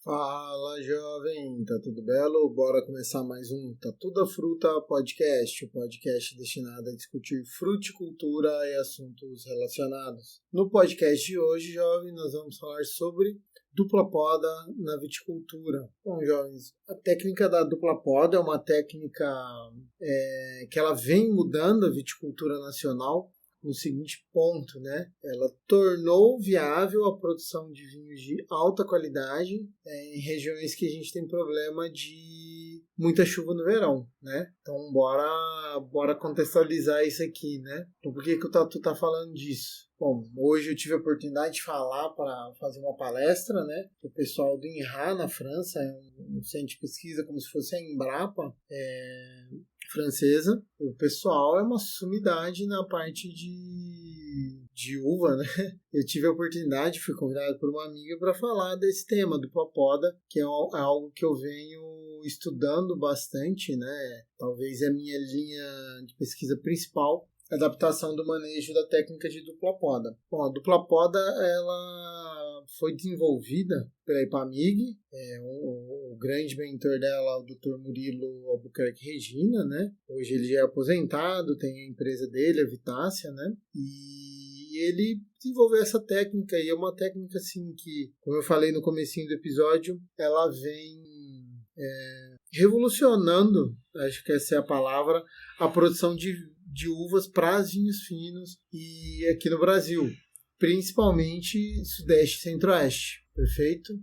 Fala, jovem, tá tudo belo? Bora começar mais um Tá Tudo a Fruta podcast, o podcast destinado a discutir fruticultura e assuntos relacionados. No podcast de hoje, jovem, nós vamos falar sobre dupla poda na viticultura. Bom, jovens, a técnica da dupla poda é uma técnica que ela vem mudando a viticultura nacional no seguinte ponto, né? Ela tornou viável a produção de vinhos de alta qualidade em regiões que a gente tem problema de muita chuva no verão, né? Então bora contextualizar isso aqui, né? Então por que o Tatu tá falando disso? Bom, hoje eu tive a oportunidade de falar para fazer uma palestra, né? O pessoal do INRA na França, é um centro de pesquisa como se fosse a Embrapa, francesa. O pessoal é uma sumidade na parte de uva, né? Eu tive a oportunidade, fui convidado por uma amiga para falar desse tema, dupla poda, que é algo que eu venho estudando bastante, né? Talvez é a minha linha de pesquisa principal, adaptação do manejo da técnica de dupla poda. Bom, a dupla poda ela foi desenvolvida pela Ipamig, o grande mentor dela, o Dr. Murilo Albuquerque Regina, né? Hoje ele é aposentado, tem a empresa dele, a Vitácia, né? E ele desenvolveu essa técnica, e é uma técnica assim que, como eu falei no comecinho do episódio, ela vem revolucionando, acho que essa é a palavra, a produção de uvas para vinhos finos e aqui no Brasil, principalmente Sudeste e Centro-Oeste, perfeito?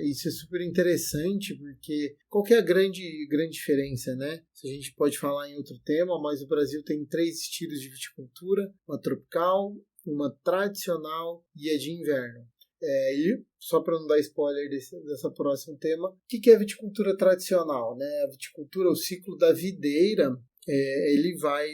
Isso é super interessante porque qual que é a grande diferença, né? Se a gente pode falar em outro tema, mas o Brasil tem 3 estilos de viticultura, uma tropical, uma tradicional e a de inverno. E só para não dar spoiler dessa próximo tema, o que é a viticultura tradicional, né? A viticultura, o ciclo da videira, ele vai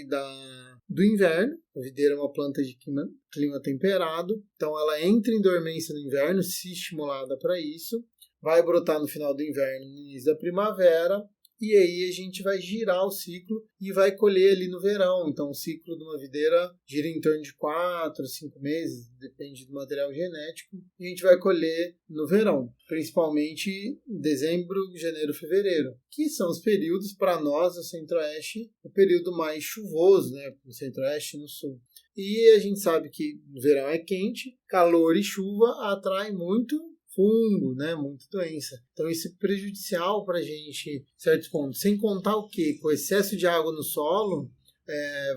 do inverno. A videira é uma planta de clima temperado, então ela entra em dormência no inverno, se estimulada para isso, vai brotar no final do inverno, no início da primavera, e aí a gente vai girar o ciclo e vai colher ali no verão. Então o ciclo de uma videira gira em torno de 4 a 5 meses, depende do material genético, e a gente vai colher no verão, principalmente dezembro, janeiro, fevereiro, que são os períodos, para nós do Centro-Oeste, o período mais chuvoso, né, no Centro-Oeste e no Sul. E a gente sabe que no verão é quente, calor e chuva atrai muito fungo, né, muita doença. Então isso é prejudicial para a gente em certos pontos. Sem contar o que? Com o excesso de água no solo,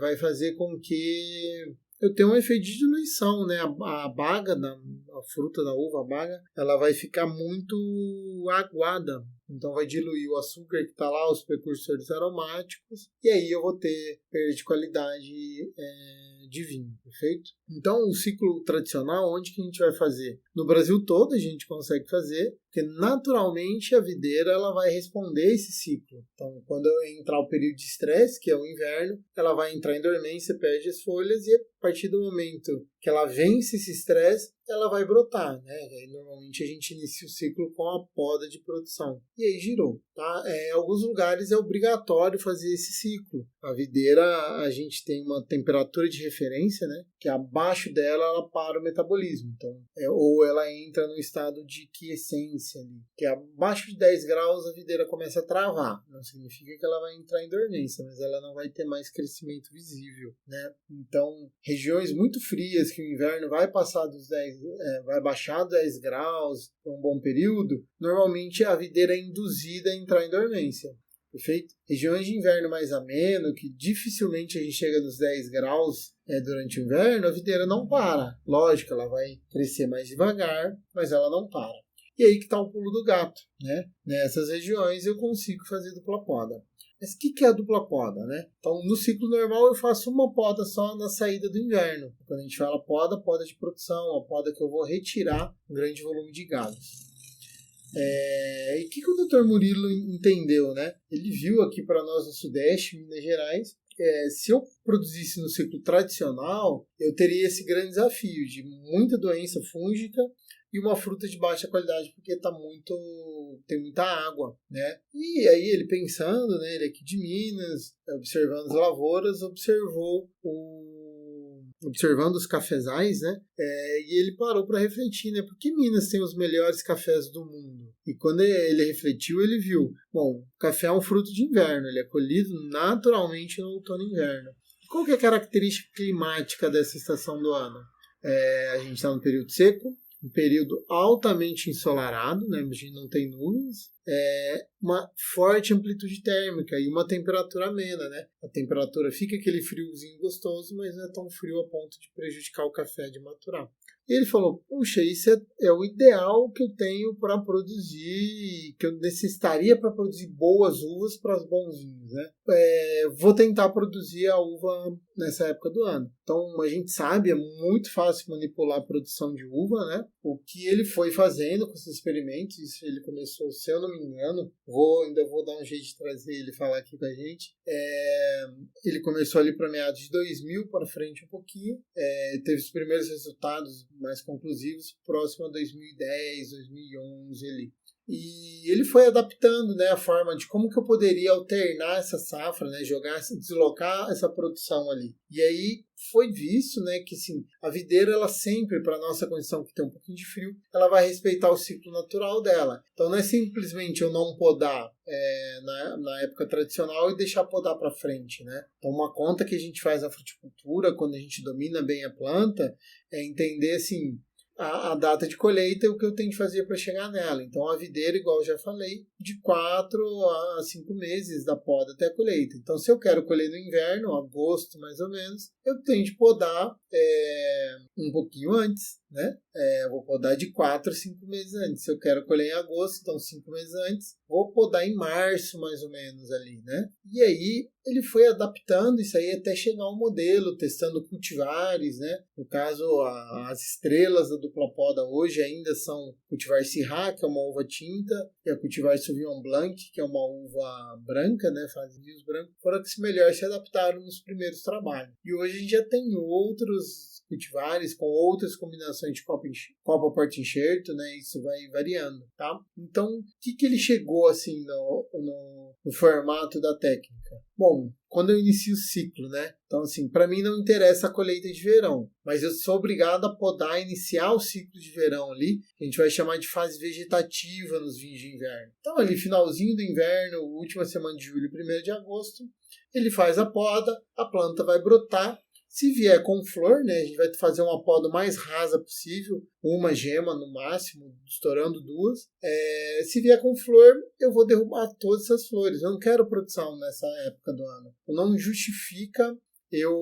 vai fazer com que eu tenha um efeito de diluição, né? A baga, a fruta da uva, a baga, ela vai ficar muito aguada. Então vai diluir o açúcar que está lá, os precursores aromáticos, e aí eu vou ter perda de qualidade de vinho, perfeito? Então o ciclo tradicional, onde que a gente vai fazer? No Brasil todo a gente consegue fazer, porque naturalmente a videira ela vai responder esse ciclo. Então quando entrar o período de estresse, que é o inverno, ela vai entrar em dormência, perde as folhas, e a partir do momento que ela vence esse estresse, ela vai brotar, né? Aí, normalmente a gente inicia o ciclo com a poda de produção. E aí girou, tá? Em alguns lugares é obrigatório fazer esse ciclo. A videira, a gente tem uma temperatura de referência, né? Que abaixo dela ela para o metabolismo. Então, ou ela entra no estado de quiescência, ali, que abaixo de 10 graus a videira começa a travar. Não significa que ela vai entrar em dormência, mas ela não vai ter mais crescimento visível, né? Então, regiões muito frias que o inverno vai passar dos 10, vai baixar 10 graus por um bom período, normalmente a videira é induzida a entrar em dormência. Perfeito? Regiões de inverno mais ameno, que dificilmente a gente chega nos 10 graus durante o inverno, a videira não para. Lógico, ela vai crescer mais devagar, mas ela não para. E aí que está o pulo do gato, né? Nessas regiões eu consigo fazer dupla poda. Mas o que é a dupla poda, né? Então, no ciclo normal eu faço uma poda só na saída do inverno. Quando a gente fala poda, poda de produção, a poda que eu vou retirar um grande volume de galhos. E o que o Dr. Murilo entendeu, né? Ele viu aqui para nós no Sudeste, Minas Gerais, se eu produzisse no ciclo tradicional, eu teria esse grande desafio de muita doença fúngica e uma fruta de baixa qualidade porque tem muita água, né? E aí ele pensando, né, ele aqui de Minas, observando as lavouras, observou observando os cafezais, né? E ele parou para refletir, né? Por que Minas tem os melhores cafés do mundo? E quando ele refletiu, ele viu, bom, o café é um fruto de inverno, ele é colhido naturalmente no outono e inverno. Qual que é a característica climática dessa estação do ano? A gente está no período seco, um período altamente ensolarado, né? A gente não tem nuvens, uma forte amplitude térmica e uma temperatura amena, né? A temperatura fica aquele friozinho gostoso, mas não é tão frio a ponto de prejudicar o café de maturar. E ele falou, puxa, isso é o ideal que eu tenho para produzir, que eu necessitaria para produzir boas uvas para os bons vinhos, né? Vou tentar produzir a uva nessa época do ano. Então, a gente sabe, é muito fácil manipular a produção de uva, né? O que ele foi fazendo com esses experimentos, isso ele começou, se eu não me engano, ainda vou dar um jeito de trazer ele falar aqui com a gente. Ele começou ali para meados de 2000 para frente um pouquinho, teve os primeiros resultados mais conclusivos próximo a 2010, 2011 ali. E ele foi adaptando, né, a forma de como que eu poderia alternar essa safra, né, deslocar essa produção ali. E aí foi visto, né, que assim, a videira, ela sempre, para a nossa condição que tem um pouquinho de frio, ela vai respeitar o ciclo natural dela. Então não é simplesmente eu não podar na época tradicional e deixar podar para frente, né? Então uma conta que a gente faz na fruticultura, quando a gente domina bem a planta, é entender assim, a data de colheita e o que eu tenho que fazer para chegar nela. Então, a videira, igual eu já falei, de 4 a 5 meses da poda até a colheita. Então, se eu quero colher no inverno, agosto mais ou menos, eu tenho de podar um pouquinho antes, né? Vou podar de 4 a 5 meses antes. Se eu quero colher em agosto, então 5 meses antes, vou podar em março mais ou menos ali, né? E aí, ele foi adaptando isso aí até chegar ao modelo, testando cultivares, né? No caso, as estrelas da dupla poda hoje ainda são cultivar Syrah, que é uma uva tinta, e a cultivar Sauvignon Blanc, que é uma uva branca, né? Faz vinhos brancos, foram que melhor se adaptaram nos primeiros trabalhos. E hoje a gente já tem outros cultivares com outras combinações de copa porta-enxerto, né? Isso vai variando, tá? Então, o que ele chegou assim no formato da técnica? Bom, quando eu inicio o ciclo, né? Então, assim, para mim não interessa a colheita de verão, mas eu sou obrigado a podar, iniciar o ciclo de verão ali, que a gente vai chamar de fase vegetativa nos vinhos de inverno. Então, ali, finalzinho do inverno, última semana de julho, 1º de agosto, ele faz a poda, a planta vai brotar. Se vier com flor, né, a gente vai fazer uma poda mais rasa possível, uma gema no máximo, estourando 2. Se vier com flor, eu vou derrubar todas essas flores. Eu não quero produção nessa época do ano. Não justifica eu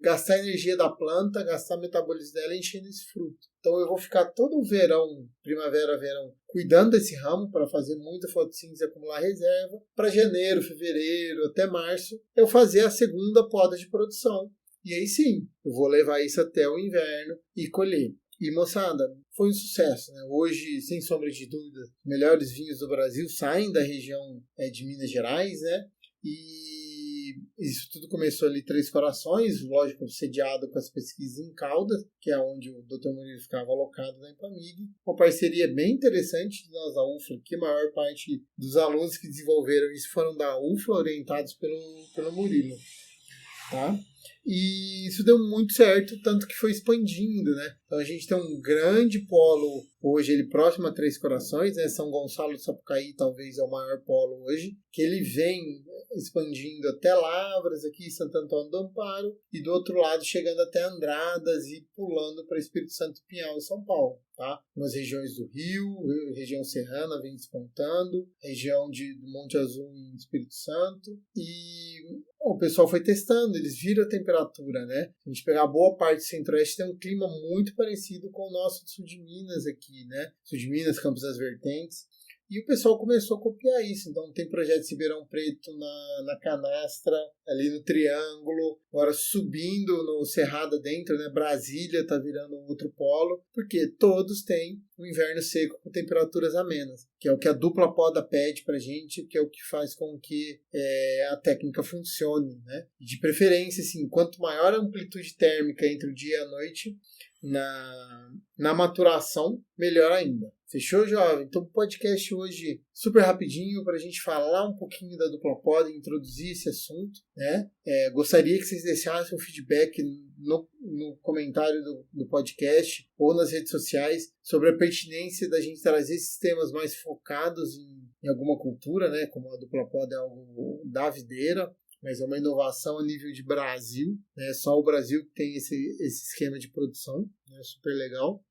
gastar a energia da planta, gastar o metabolismo dela enchendo esse fruto. Então eu vou ficar todo o verão, primavera, verão, cuidando desse ramo para fazer muita fotossíntese e acumular reserva. Para janeiro, fevereiro, até março, eu fazer a segunda poda de produção. E aí sim, eu vou levar isso até o inverno e colher. E moçada, foi um sucesso, né? Hoje, sem sombra de dúvida, os melhores vinhos do Brasil saem da região de Minas Gerais, né? E isso tudo começou ali em Três Corações, lógico, sediado com as pesquisas em Caldas, que é onde o Dr. Murilo ficava alocado na Ipamig. Uma parceria bem interessante de nós da UFLA, que a maior parte dos alunos que desenvolveram isso foram da UFLA, orientados pelo Murilo, tá? E isso deu muito certo, tanto que foi expandindo, né? Então a gente tem um grande polo hoje, ele próximo a Três Corações, né? São Gonçalo do Sapucaí talvez é o maior polo hoje, que ele vem expandindo até Lavras, aqui em Santo Antônio do Amparo, e do outro lado chegando até Andradas e pulando para Espírito Santo, Pinhal e São Paulo, tá? Umas regiões do Rio, região serrana vem despontando, região do Monte Azul em Espírito Santo, e o pessoal foi testando, eles viram a temperatura, né? A gente pegar boa parte do Centro-Oeste, tem um clima muito parecido com o nosso Sul de Minas aqui, né? Sul de Minas, Campos das Vertentes. E o pessoal começou a copiar isso. Então tem projeto de Ribeirão Preto na Canastra, ali no Triângulo, agora subindo no Cerrado dentro, né? Brasília está virando um outro polo, porque todos têm um inverno seco com temperaturas amenas, que é o que a dupla poda pede para a gente, que é o que faz com que a técnica funcione, né? De preferência, assim, quanto maior a amplitude térmica entre o dia e a noite, na maturação, melhor ainda. Fechou, jovem? Então, o podcast hoje super rapidinho para a gente falar um pouquinho da Dupla Pod, introduzir esse assunto, né? Gostaria que vocês deixassem um feedback no comentário do podcast ou nas redes sociais sobre a pertinência da gente trazer esses temas mais focados em alguma cultura, né? Como a Dupla Pod é algo da videira, mas é uma inovação a nível de Brasil, né? Só o Brasil que tem esse esquema de produção, né? Super legal.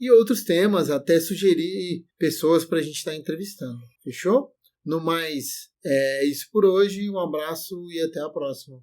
E outros temas, até sugerir pessoas para a gente estar entrevistando. Fechou? No mais, é isso por hoje. Um abraço e até a próxima.